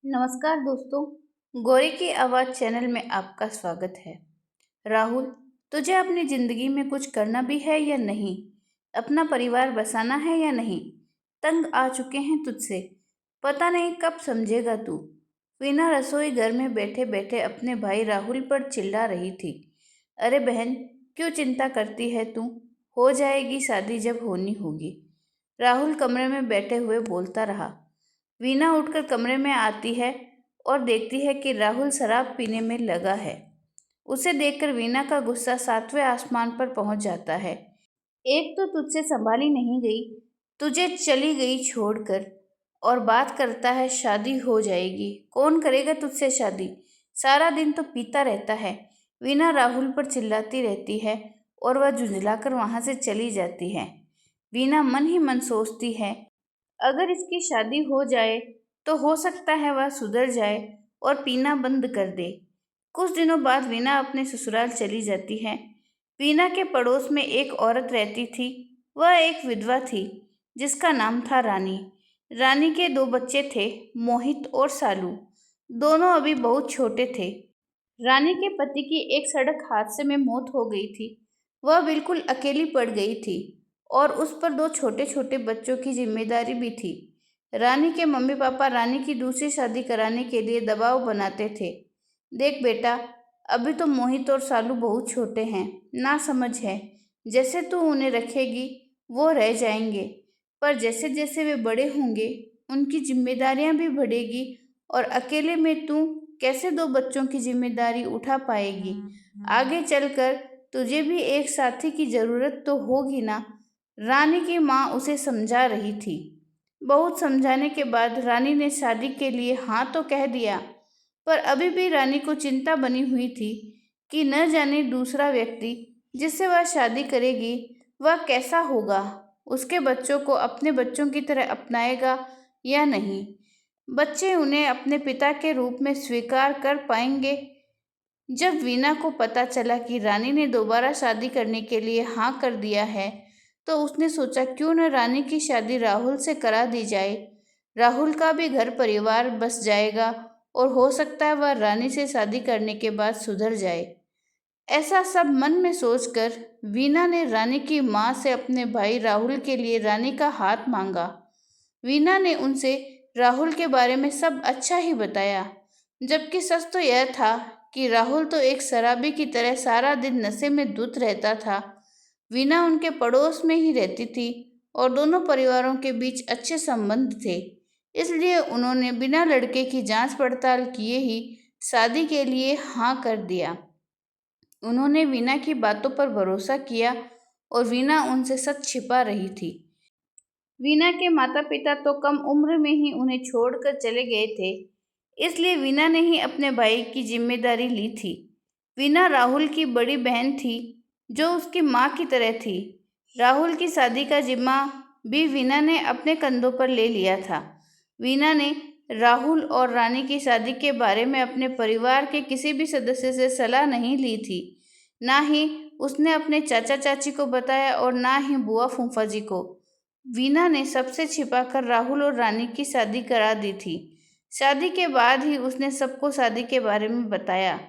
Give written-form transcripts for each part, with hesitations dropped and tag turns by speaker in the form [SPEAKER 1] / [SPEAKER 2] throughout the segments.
[SPEAKER 1] नमस्कार दोस्तों। गौरी की आवाज़ चैनल में आपका स्वागत है। राहुल, तुझे अपनी ज़िंदगी में कुछ करना भी है या नहीं? अपना परिवार बसाना है या नहीं? तंग आ चुके हैं तुझसे। पता नहीं कब समझेगा तू। वीना रसोई घर में बैठे बैठे अपने भाई राहुल पर चिल्ला रही थी। अरे बहन, क्यों चिंता करती है तू? हो जाएगी शादी जब होनी होगी। राहुल कमरे में बैठे हुए बोलता रहा। वीना उठकर कमरे में आती है और देखती है कि राहुल शराब पीने में लगा है। उसे देखकर वीना का गुस्सा सातवें आसमान पर पहुंच जाता है। एक तो तुझसे संभाली नहीं गई, तुझे चली गई छोड़कर, और बात करता है शादी हो जाएगी। कौन करेगा तुझसे शादी? सारा दिन तो पीता रहता है। वीना राहुल पर चिल्लाती रहती है और वह झुंझलाकर वहां से चली जाती है। वीना मन ही मन सोचती है, अगर इसकी शादी हो जाए तो हो सकता है वह सुधर जाए और पीना बंद कर दे। कुछ दिनों बाद वीना अपने ससुराल चली जाती है। वीना के पड़ोस में एक औरत रहती थी। वह एक विधवा थी जिसका नाम था रानी। रानी के दो बच्चे थे, मोहित और सालू। दोनों अभी बहुत छोटे थे। रानी के पति की एक सड़क हादसे में मौत हो गई थी। वह बिल्कुल अकेली पड़ गई थी और उस पर दो छोटे छोटे बच्चों की जिम्मेदारी भी थी। रानी के मम्मी पापा रानी की दूसरी शादी कराने के लिए दबाव बनाते थे। देख बेटा, अभी तो मोहित और सालू बहुत छोटे हैं, ना समझ है। जैसे तू उन्हें रखेगी वो रह जाएंगे, पर जैसे जैसे वे बड़े होंगे उनकी जिम्मेदारियां भी बढ़ेगी और अकेले में तू कैसे दो बच्चों की जिम्मेदारी उठा पाएगी? आगे चलकर तुझे भी एक साथी की जरूरत तो होगी ना। रानी की माँ उसे समझा रही थी। बहुत समझाने के बाद रानी ने शादी के लिए हाँ तो कह दिया, पर अभी भी रानी को चिंता बनी हुई थी कि न जाने दूसरा व्यक्ति जिससे वह शादी करेगी वह कैसा होगा, उसके बच्चों को अपने बच्चों की तरह अपनाएगा या नहीं। बच्चे उन्हें अपने पिता के रूप में स्वीकार कर पाएंगे? जब वीना को पता चला कि रानी ने दोबारा शादी करने के लिए हाँ कर दिया है, तो उसने सोचा क्यों न रानी की शादी राहुल से करा दी जाए। राहुल का भी घर परिवार बस जाएगा और हो सकता है वह रानी से शादी करने के बाद सुधर जाए। ऐसा सब मन में सोचकर वीना ने रानी की माँ से अपने भाई राहुल के लिए रानी का हाथ मांगा। वीना ने उनसे राहुल के बारे में सब अच्छा ही बताया, जबकि सच तो यह था कि राहुल तो एक शराबी की तरह सारा दिन नशे में धुत रहता था। वीना उनके पड़ोस में ही रहती थी और दोनों परिवारों के बीच अच्छे संबंध थे, इसलिए उन्होंने बिना लड़के की जांच पड़ताल किए ही शादी के लिए हाँ कर दिया। उन्होंने वीना की बातों पर भरोसा किया और वीना उनसे सच छिपा रही थी। वीना के माता पिता तो कम उम्र में ही उन्हें छोड़कर चले गए थे, इसलिए वीना ने ही अपने भाई की जिम्मेदारी ली थी। वीना राहुल की बड़ी बहन थी जो उसकी माँ की तरह थी। राहुल की शादी का जिम्मा भी वीना ने अपने कंधों पर ले लिया था। वीना ने राहुल और रानी की शादी के बारे में अपने परिवार के किसी भी सदस्य से सलाह नहीं ली थी। ना ही उसने अपने चाचा चाची को बताया और ना ही बुआ फूफा जी को। वीना ने सबसे छिपाकर राहुल और रानी की शादी करा दी थी। शादी के बाद ही उसने सबको शादी के बारे में बताया।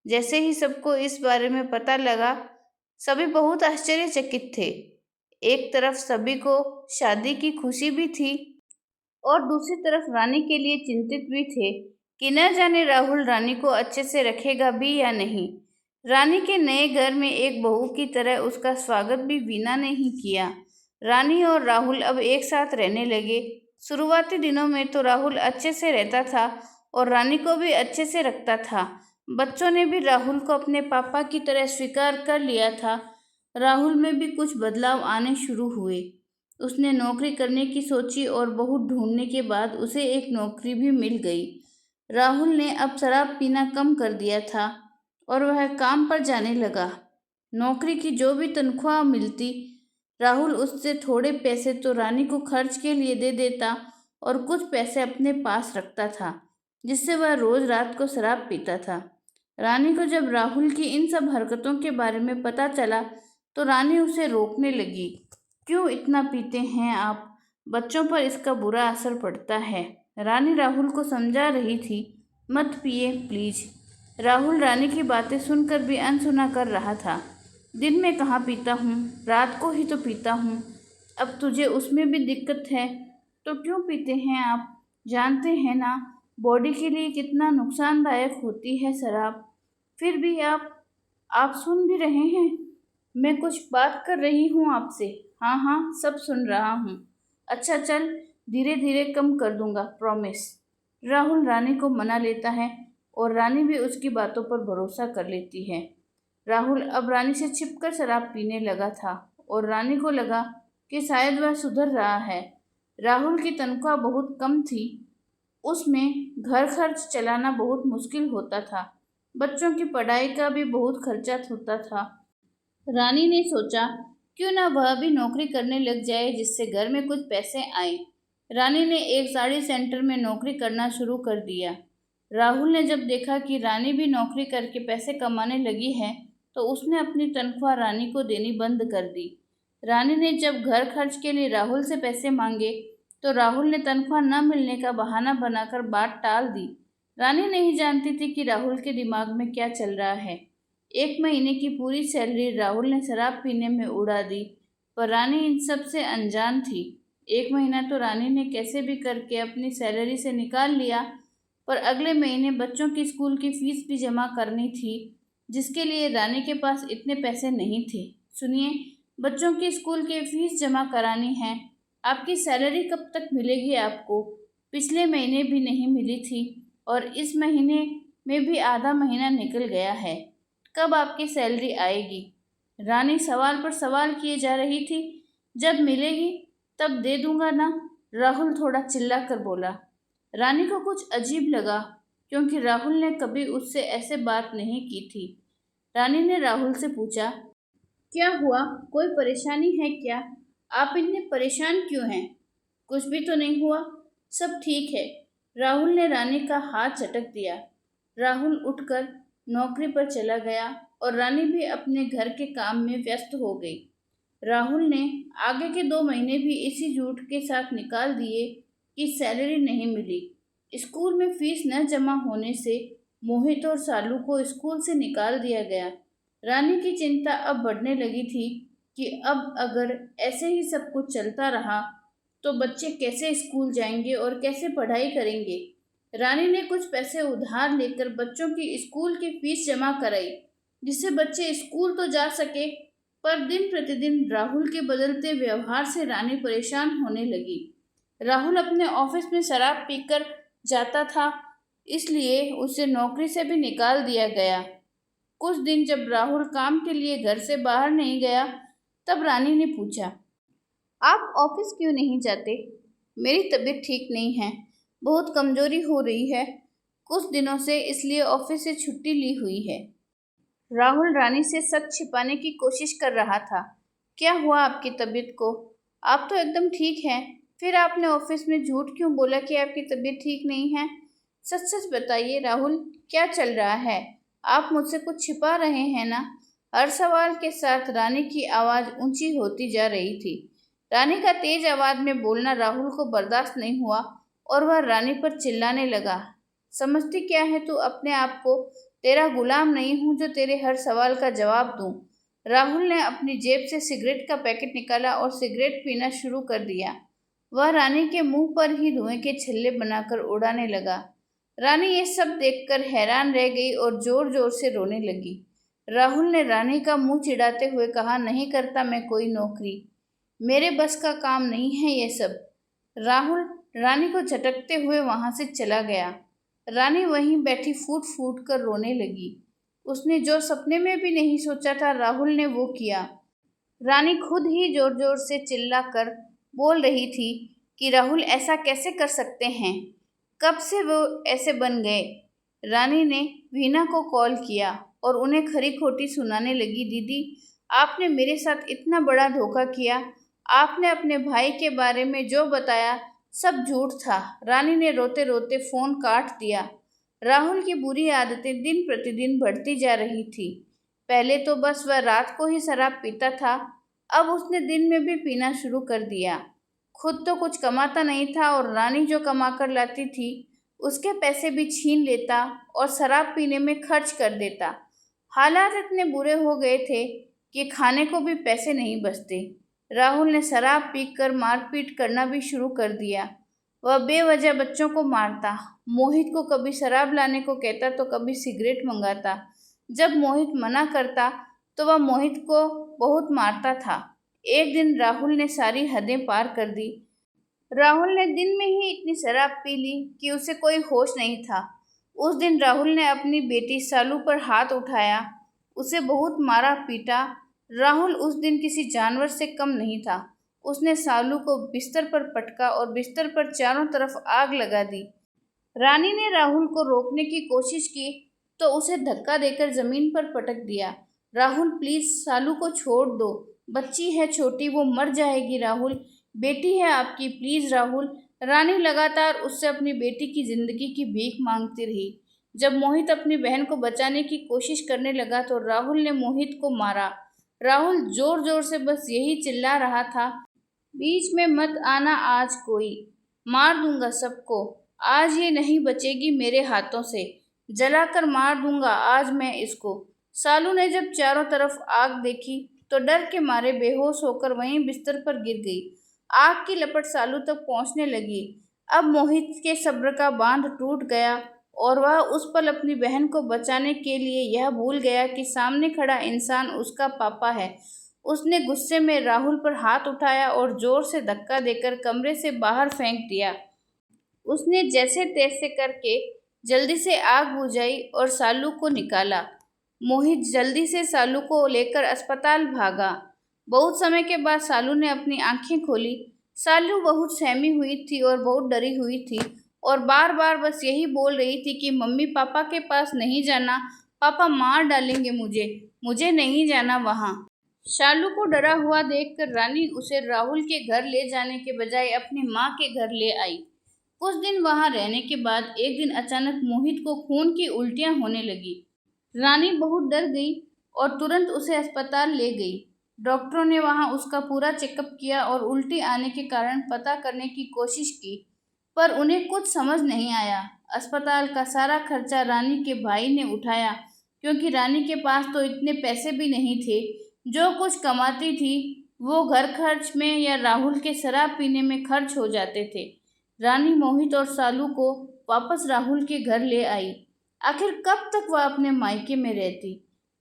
[SPEAKER 1] जैसे ही सबको इस बारे में पता लगा, सभी बहुत आश्चर्यचकित थे। एक तरफ सभी को शादी की खुशी भी थी और दूसरी तरफ रानी के लिए चिंतित भी थे कि न जाने राहुल रानी को अच्छे से रखेगा भी या नहीं। रानी के नए घर में एक बहू की तरह उसका स्वागत भी वीना ने ही किया। रानी और राहुल अब एक साथ रहने लगे। शुरुआती दिनों में तो राहुल अच्छे से रहता था और रानी को भी अच्छे से रखता था। बच्चों ने भी राहुल को अपने पापा की तरह स्वीकार कर लिया था। राहुल में भी कुछ बदलाव आने शुरू हुए। उसने नौकरी करने की सोची और बहुत ढूंढने के बाद उसे एक नौकरी भी मिल गई। राहुल ने अब शराब पीना कम कर दिया था और वह काम पर जाने लगा। नौकरी की जो भी तनख्वाह मिलती, राहुल उससे थोड़े पैसे तो रानी को खर्च के लिए दे देता और कुछ पैसे अपने पास रखता था, जिससे वह रोज रात को शराब पीता था। रानी को जब राहुल की इन सब हरकतों के बारे में पता चला तो रानी उसे रोकने लगी। क्यों इतना पीते हैं आप? बच्चों पर इसका बुरा असर पड़ता है। रानी राहुल को समझा रही थी, मत पिए प्लीज। राहुल रानी की बातें सुनकर भी अनसुना कर रहा था। दिन में कहाँ पीता हूँ, रात को ही तो पीता हूँ। अब तुझे उसमें भी दिक्कत है तो क्यों पीते हैं आप? जानते हैं ना बॉडी के लिए कितना नुकसानदायक होती है शराब। फिर भी आप सुन भी रहे हैं? मैं कुछ बात कर रही हूँ आपसे। हाँ हाँ, सब सुन रहा हूँ। अच्छा चल, धीरे धीरे कम कर दूंगा, प्रॉमिस। राहुल रानी को मना लेता है और रानी भी उसकी बातों पर भरोसा कर लेती है। राहुल अब रानी से छिपकर शराब पीने लगा था और रानी को लगा कि शायद वह सुधर रहा है। राहुल की तनख्वाह बहुत कम थी, उसमें घर खर्च चलाना बहुत मुश्किल होता था। बच्चों की पढ़ाई का भी बहुत खर्चा होता था। रानी ने सोचा क्यों ना वह भी नौकरी करने लग जाए जिससे घर में कुछ पैसे आए। रानी ने एक साड़ी सेंटर में नौकरी करना शुरू कर दिया। राहुल ने जब देखा कि रानी भी नौकरी करके पैसे कमाने लगी है तो उसने अपनी तनख्वाह रानी को देनी बंद कर दी। रानी ने जब घर खर्च के लिए राहुल से पैसे मांगे तो राहुल ने तनख्वाह न मिलने का बहाना बनाकर बात टाल दी। रानी नहीं जानती थी कि राहुल के दिमाग में क्या चल रहा है। एक महीने की पूरी सैलरी राहुल ने शराब पीने में उड़ा दी, पर रानी इन सब से अनजान थी। एक महीना तो रानी ने कैसे भी करके अपनी सैलरी से निकाल लिया, पर अगले महीने बच्चों की स्कूल की फीस भी जमा करनी थी, जिसके लिए रानी के पास इतने पैसे नहीं थे। सुनिए, बच्चों की स्कूल की फीस जमा करानी है। आपकी सैलरी कब तक मिलेगी आपको? पिछले महीने भी नहीं मिली थी और इस महीने में भी आधा महीना निकल गया है। कब आपकी सैलरी आएगी? रानी सवाल पर सवाल किए जा रही थी। जब मिलेगी तब दे दूंगा ना, राहुल थोड़ा चिल्ला कर बोला। रानी को कुछ अजीब लगा क्योंकि राहुल ने कभी उससे ऐसे बात नहीं की थी। रानी ने राहुल से पूछा, क्या हुआ? कोई परेशानी है क्या? आप इतने परेशान क्यों हैं? कुछ भी तो नहीं हुआ, सब ठीक है। राहुल ने रानी का हाथ झटक दिया। राहुल उठकर नौकरी पर चला गया और रानी भी अपने घर के काम में व्यस्त हो गई। राहुल ने आगे के 2 महीने भी इसी झूठ के साथ निकाल दिए कि सैलरी नहीं मिली। स्कूल में फीस न जमा होने से मोहित और सालू को स्कूल से निकाल दिया गया। रानी की चिंता अब बढ़ने लगी थी कि अब अगर ऐसे ही सब कुछ चलता रहा तो बच्चे कैसे स्कूल जाएंगे और कैसे पढ़ाई करेंगे। रानी ने कुछ पैसे उधार लेकर बच्चों की स्कूल की फीस जमा कराई, जिससे बच्चे स्कूल तो जा सके, पर दिन प्रतिदिन राहुल के बदलते व्यवहार से रानी परेशान होने लगी। राहुल अपने ऑफिस में शराब पीकर जाता था, इसलिए उसे नौकरी से भी निकाल दिया गया। कुछ दिन जब राहुल काम के लिए घर से बाहर नहीं गया, तब रानी ने पूछा, आप ऑफिस क्यों नहीं जाते? मेरी तबीयत ठीक नहीं है, बहुत कमजोरी हो रही है कुछ दिनों से, इसलिए ऑफिस से छुट्टी ली हुई है। राहुल रानी से सच छिपाने की कोशिश कर रहा था। क्या हुआ आपकी तबीयत को? आप तो एकदम ठीक हैं, फिर आपने ऑफिस में झूठ क्यों बोला कि आपकी तबीयत ठीक नहीं है? सच सच बताइए राहुल, क्या चल रहा है? आप मुझसे कुछ छिपा रहे हैं ना? हर सवाल के साथ रानी की आवाज़ ऊंची होती जा रही थी। रानी का तेज आवाज़ में बोलना राहुल को बर्दाश्त नहीं हुआ और वह रानी पर चिल्लाने लगा, समझती क्या है तू अपने आप को? तेरा गुलाम नहीं हूँ जो तेरे हर सवाल का जवाब दूँ। राहुल ने अपनी जेब से सिगरेट का पैकेट निकाला और सिगरेट पीना शुरू कर दिया। वह रानी के मुंह पर ही धुएं के छल्ले बनाकर उड़ाने लगा। रानी ये सब देखकर हैरान रह गई और जोर जोर से रोने लगी। राहुल ने रानी का मुंह चिढ़ाते हुए कहा, नहीं करता मैं कोई नौकरी, मेरे बस का काम नहीं है ये सब। राहुल रानी को झटकते हुए वहां से चला गया। रानी वहीं बैठी फूट फूट कर रोने लगी। उसने जो सपने में भी नहीं सोचा था राहुल ने वो किया। रानी खुद ही जोर जोर से चिल्ला कर बोल रही थी कि राहुल ऐसा कैसे कर सकते हैं, कब से वो ऐसे बन गए। रानी ने वीना को कॉल किया और उन्हें खरी खोटी सुनाने लगी, दीदी आपने मेरे साथ इतना बड़ा धोखा किया, आपने अपने भाई के बारे में जो बताया सब झूठ था। रानी ने रोते रोते फोन काट दिया। राहुल की बुरी आदतें दिन प्रतिदिन बढ़ती जा रही थी। पहले तो बस वह रात को ही शराब पीता था, अब उसने दिन में भी पीना शुरू कर दिया। खुद तो कुछ कमाता नहीं था और रानी जो कमा कर लाती थी उसके पैसे भी छीन लेता और शराब पीने में खर्च कर देता। हालात इतने बुरे हो गए थे कि खाने को भी पैसे नहीं बचते। राहुल ने शराब पीकर मारपीट करना भी शुरू कर दिया। वह बेवजह बच्चों को मारता, मोहित को कभी शराब लाने को कहता तो कभी सिगरेट मंगाता। जब मोहित मना करता तो वह मोहित को बहुत मारता था। एक दिन राहुल ने सारी हदें पार कर दी। राहुल ने दिन में ही इतनी शराब पी ली कि उसे कोई होश नहीं था। उस दिन राहुल ने अपनी बेटी सालू पर हाथ उठाया, उसे बहुत मारा पीटा। राहुल उस दिन किसी जानवर से कम नहीं था। उसने सालू को बिस्तर पर पटका और बिस्तर पर चारों तरफ आग लगा दी। रानी ने राहुल को रोकने की कोशिश की तो उसे धक्का देकर जमीन पर पटक दिया। राहुल प्लीज सालू को छोड़ दो, बच्ची है छोटी, वो मर जाएगी। राहुल, बेटी है आपकी, प्लीज राहुल। रानी लगातार उससे अपनी बेटी की जिंदगी की भीख मांगती रही। जब मोहित अपनी बहन को बचाने की कोशिश करने लगा तो राहुल ने मोहित को मारा। राहुल जोर जोर से बस यही चिल्ला रहा था, बीच में मत आना आज कोई, मार दूंगा सबको, आज ये नहीं बचेगी मेरे हाथों से, जलाकर मार दूंगा आज मैं इसको। सालू ने जब चारों तरफ आग देखी तो डर के मारे बेहोश होकर वहीं बिस्तर पर गिर गई। आग की लपट सालू तक पहुंचने लगी। अब मोहित के सब्र का बांध टूट गया और वह उस पल अपनी बहन को बचाने के लिए यह भूल गया कि सामने खड़ा इंसान उसका पापा है। उसने गुस्से में राहुल पर हाथ उठाया और जोर से धक्का देकर कमरे से बाहर फेंक दिया। उसने जैसे तैसे करके जल्दी से आग बुझाई और सालू को निकाला। मोहित जल्दी से सालू को लेकर अस्पताल भागा। बहुत समय के बाद सालू ने अपनी आंखें खोली। सालू बहुत सहमी हुई थी और बहुत डरी हुई थी और बार बार बस यही बोल रही थी कि मम्मी पापा के पास नहीं जाना, पापा मार डालेंगे मुझे, मुझे नहीं जाना वहाँ। शालू को डरा हुआ देखकर रानी उसे राहुल के घर ले जाने के बजाय अपनी माँ के घर ले आई। कुछ दिन वहां रहने के बाद एक दिन अचानक मोहित को खून की उल्टियां होने लगी। रानी बहुत डर गई और तुरंत उसे अस्पताल ले गई। डॉक्टरों ने वहां उसका पूरा चेकअप किया और उल्टी आने के कारण पता करने की कोशिश की, पर उन्हें कुछ समझ नहीं आया। अस्पताल का सारा खर्चा रानी के भाई ने उठाया, क्योंकि रानी के पास तो इतने पैसे भी नहीं थे। जो कुछ कमाती थी वो घर खर्च में या राहुल के शराब पीने में खर्च हो जाते थे। रानी मोहित और सालू को वापस राहुल के घर ले आई। आखिर कब तक वह अपने मायके में रहती।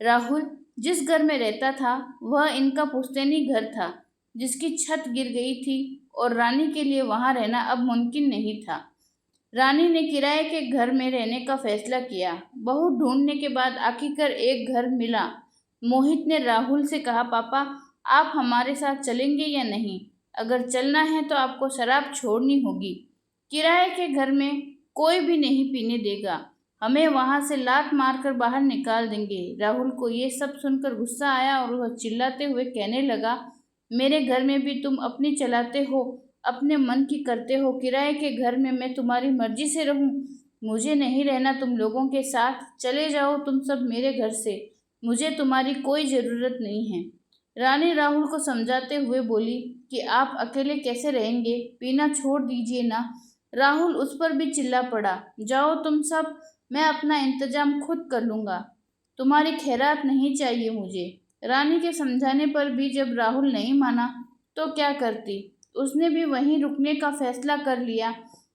[SPEAKER 1] राहुल जिस घर में रहता था वह इनका पुश्तैनी घर था, जिसकी छत गिर गई थी और रानी के लिए वहां रहना अब मुमकिन नहीं था। रानी ने किराए के घर में रहने का फैसला किया। बहुत ढूंढने के बाद आखिरकार एक घर मिला। मोहित ने राहुल से कहा, पापा आप हमारे साथ चलेंगे या नहीं? अगर चलना है तो आपको शराब छोड़नी होगी। किराए के घर में कोई भी नहीं पीने देगा, हमें वहां से लात मारकर बाहर निकाल देंगे। राहुल को ये सब सुनकर गुस्सा आया और वह चिल्लाते हुए कहने लगा, मेरे घर में भी तुम अपनी चलाते हो, अपने मन की करते हो। किराए के घर में मैं तुम्हारी मर्जी से रहूं? मुझे नहीं रहना तुम लोगों के साथ, चले जाओ तुम सब मेरे घर से, मुझे तुम्हारी कोई ज़रूरत नहीं है। रानी राहुल को समझाते हुए बोली कि आप अकेले कैसे रहेंगे, पीना छोड़ दीजिए ना। राहुल उस पर भी चिल्ला पड़ा, जाओ तुम सब, मैं अपना इंतजाम खुद कर लूँगा, तुम्हारी खैरात नहीं चाहिए मुझे। रानी के समझाने पर भी जब राहुल नहीं माना तो क्या करती। उसने भी वहीं रुकने का फैसला कर लिया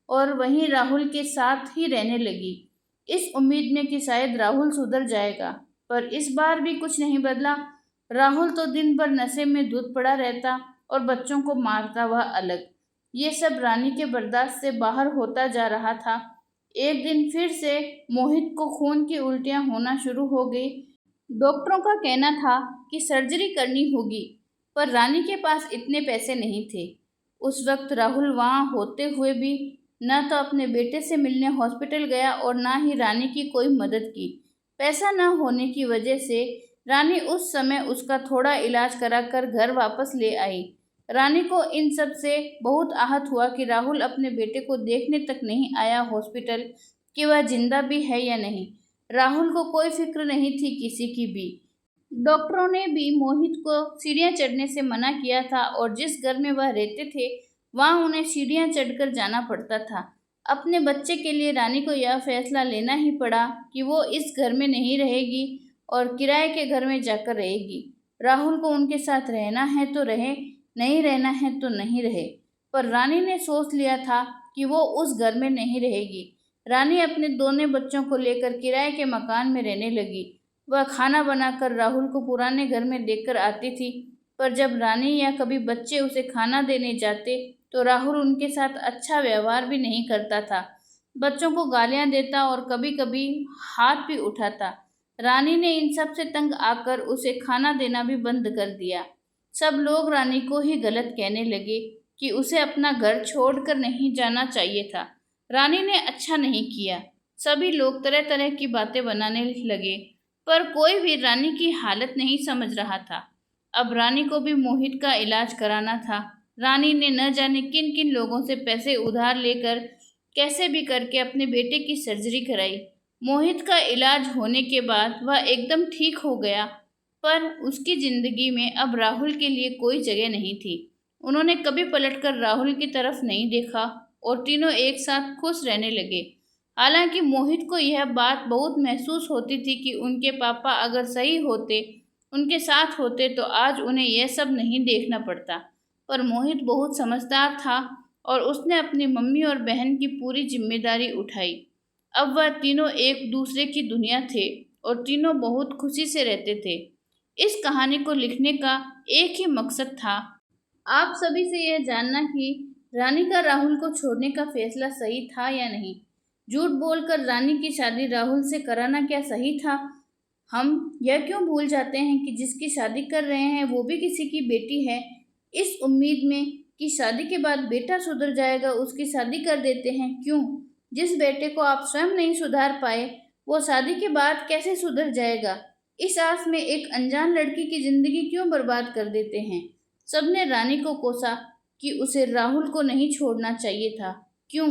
[SPEAKER 1] और वहीं राहुल के साथ ही रहने लगी, इस उम्मीद में कि शायद राहुल सुधर जाएगा। पर इस बार भी कुछ नहीं बदला। राहुल तो दिन भर नशे में धुत पड़ा रहता और बच्चों को मारता वह अलग। ये सब रानी के बर्दाश्त से बाहर होता जा रहा था। एक दिन फिर से मोहित को खून की उल्टियां होना शुरू हो गई। डॉक्टरों का कहना था कि सर्जरी करनी होगी, पर रानी के पास इतने पैसे नहीं थे। उस वक्त राहुल वहां होते हुए भी न तो अपने बेटे से मिलने हॉस्पिटल गया और न ही रानी की कोई मदद की। पैसा न होने की वजह से रानी उस समय उसका थोड़ा इलाज कराकर घर वापस ले आई। रानी को इन सब से बहुत आहत हुआ कि राहुल अपने बेटे को देखने तक नहीं आया हॉस्पिटल, कि वह जिंदा भी है या नहीं। राहुल को कोई फिक्र नहीं थी किसी की भी। डॉक्टरों ने भी मोहित को सीढ़ियां चढ़ने से मना किया था और जिस घर में वह रहते थे वहाँ उन्हें सीढ़ियाँ चढ़कर जाना पड़ता था। अपने बच्चे के लिए रानी को यह फैसला लेना ही पड़ा कि वो इस घर में नहीं रहेगी और किराए के घर में जाकर रहेगी। राहुल को उनके साथ रहना है तो रहे, नहीं रहना है तो नहीं रहे। पर रानी ने सोच लिया था कि वो उस घर में नहीं रहेगी। रानी अपने दोनों बच्चों को लेकर किराए के मकान में रहने लगी। वह खाना बनाकर राहुल को पुराने घर में देकर आती थी, पर जब रानी या कभी बच्चे उसे खाना देने जाते तो राहुल उनके साथ अच्छा व्यवहार भी नहीं करता था। बच्चों को गालियां देता और कभी कभी हाथ भी उठाता। रानी ने इन सब से तंग आकर उसे खाना देना भी बंद कर दिया। सब लोग रानी को ही गलत कहने लगे कि उसे अपना घर छोड़कर नहीं जाना चाहिए था। रानी ने अच्छा नहीं किया। सभी लोग तरह तरह की बातें बनाने लगे, पर कोई भी रानी की हालत नहीं समझ रहा था। अब रानी को भी मोहित का इलाज कराना था। रानी ने न जाने किन किन लोगों से पैसे उधार लेकर कैसे भी करके अपने बेटे की सर्जरी कराई। मोहित का इलाज होने के बाद वह एकदम ठीक हो गया, पर उसकी जिंदगी में अब राहुल के लिए कोई जगह नहीं थी। उन्होंने कभी पलटकर राहुल की तरफ नहीं देखा और तीनों एक साथ खुश रहने लगे। हालांकि मोहित को यह बात बहुत महसूस होती थी कि उनके पापा अगर सही होते, उनके साथ होते, तो आज उन्हें यह सब नहीं देखना पड़ता। पर मोहित बहुत समझदार था और उसने अपनी मम्मी और बहन की पूरी जिम्मेदारी उठाई। अब वह तीनों एक दूसरे की दुनिया थे और तीनों बहुत खुशी से रहते थे। इस कहानी को लिखने का एक ही मकसद था, आप सभी से यह जानना कि रानी का राहुल को छोड़ने का फैसला सही था या नहीं। झूठ बोलकर रानी की शादी राहुल से कराना क्या सही था? हम यह क्यों भूल जाते हैं कि जिसकी शादी कर रहे हैं वो भी किसी की बेटी है। इस उम्मीद में कि शादी के बाद बेटा सुधर जाएगा उसकी शादी कर देते हैं। क्यों? जिस बेटे को आप स्वयं नहीं सुधार पाए वो शादी के बाद कैसे सुधर जाएगा? इस आस में एक अनजान लड़की की जिंदगी क्यों बर्बाद कर देते हैं? सबने रानी को कोसा कि उसे राहुल को नहीं छोड़ना चाहिए था। क्यों?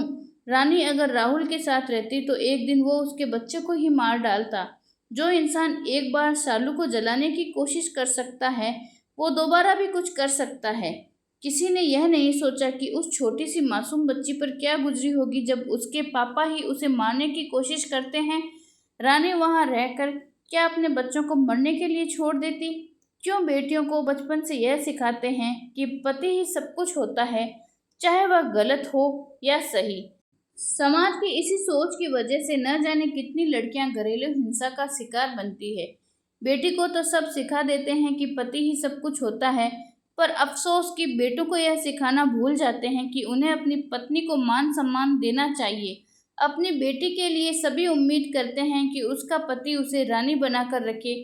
[SPEAKER 1] रानी अगर राहुल के साथ रहती तो एक दिन वो उसके बच्चे को ही मार डालता। जो इंसान एक बार सालू को जलाने की कोशिश कर सकता है वो दोबारा भी कुछ कर सकता है। किसी ने यह नहीं सोचा कि उस छोटी सी मासूम बच्ची पर क्या गुजरी होगी जब उसके पापा ही उसे मारने की कोशिश करते हैं। रानी वहां रहकर क्या अपने बच्चों को मरने के लिए छोड़ देती? क्यों बेटियों को बचपन से यह सिखाते हैं कि पति ही सब कुछ होता है, चाहे वह गलत हो या सही। समाज की इसी सोच की वजह से न जाने कितनी लड़कियां घरेलू हिंसा का शिकार बनती है। बेटी को तो सब सिखा देते हैं कि पति ही सब कुछ होता है, पर अफसोस कि बेटों को यह सिखाना भूल जाते हैं कि उन्हें अपनी पत्नी को मान सम्मान देना चाहिए। अपनी बेटी के लिए सभी उम्मीद करते हैं कि उसका पति उसे रानी बनाकर रखे,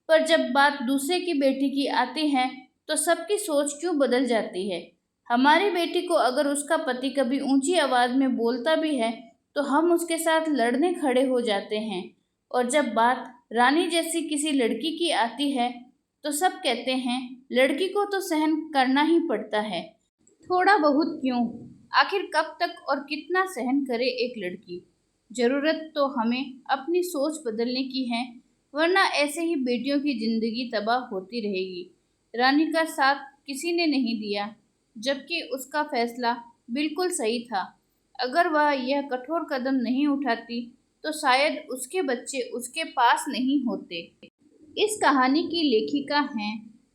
[SPEAKER 1] पर जब बात दूसरे की बेटी की आती है तो सबकी सोच क्यों बदल जाती है। हमारी बेटी को अगर उसका पति कभी ऊंची आवाज में बोलता भी है तो हम उसके साथ लड़ने खड़े हो जाते हैं, और जब बात रानी जैसी किसी लड़की की आती है तो सब कहते हैं लड़की को तो सहन करना ही पड़ता है। थोड़ा बहुत क्यों, आखिर कब तक और कितना सहन करे एक लड़की। जरूरत तो हमें अपनी सोच बदलने की है, वरना ऐसे ही बेटियों की जिंदगी तबाह होती रहेगी। रानी का साथ किसी ने नहीं दिया, जबकि उसका फैसला बिल्कुल सही था। अगर वह यह कठोर कदम नहीं उठाती तो शायद उसके बच्चे उसके पास नहीं होते। इस कहानी की लेखिका हैं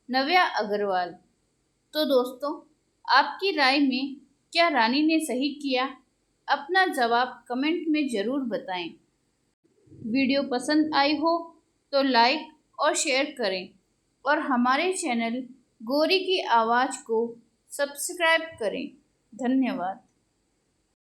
[SPEAKER 1] नव्या अग्रवाल। तो दोस्तों, आपकी राय में क्या रानी ने सही किया? अपना जवाब कमेंट में ज़रूर बताएं। वीडियो पसंद आई हो तो लाइक और शेयर करें और हमारे चैनल गोरी की आवाज़ को सब्सक्राइब करें। धन्यवाद।